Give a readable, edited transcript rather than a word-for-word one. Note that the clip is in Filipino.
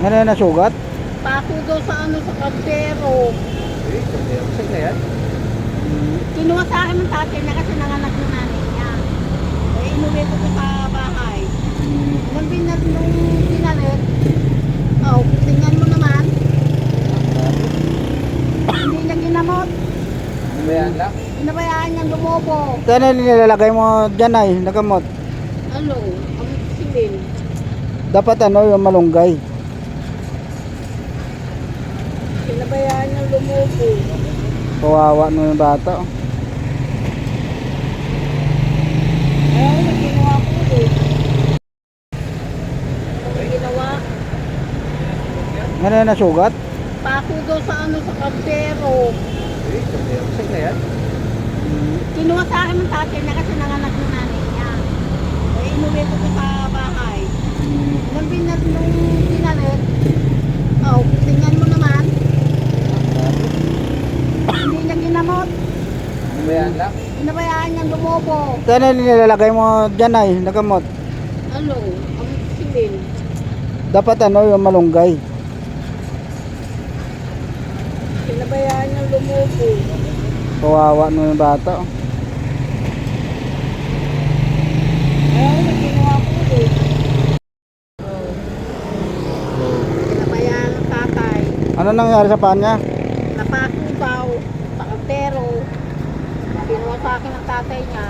Ano yan, nasugat? Pako daw sa ano sa kaldero. Eh, saan na yan? Kinuha sa akin ng tatay niya kasi nanganak ng nanay niya. Eh, inuwi ko sa bahay. Nung binalit, oh, tingnan mo naman. Hindi niya ginamot. Bayan lang? Inabayaan niyang lumobo. Kaya na nilalagay mo dyan ay, nagamot. Ano? Ang silin. Dapat ano, yung malunggay. Inabayaan niyang lumobo. Kawawa mo yung bata. Ayaw na ginawa ko eh. Ano ginawa? Ano yan, nasugat? Pako daw sa ano sa kaldero. Eh, saan na yan? Kinuha sa akin ng tatay niya kasi nanganak ng nanay niya. Eh, inuwi ko sa bahay. Nung binalit, oh, tingnan mo naman. Hindi niya ginamot. Bayan lang? Inabayaan niyang lumobo. Kaya na nilalagay mo dyan ay, nagamot. Ano? Ang silin. Dapat ano, yung malunggay. Inabayaan niyang lumobo. Kawawa mo yung bata. Ayaw na ginawa ko eh. Inabayaan ng tatay. Ano nangyari sa paa niya? Napako daw sa kaldero. Kinuha sa akin ng tatay niya.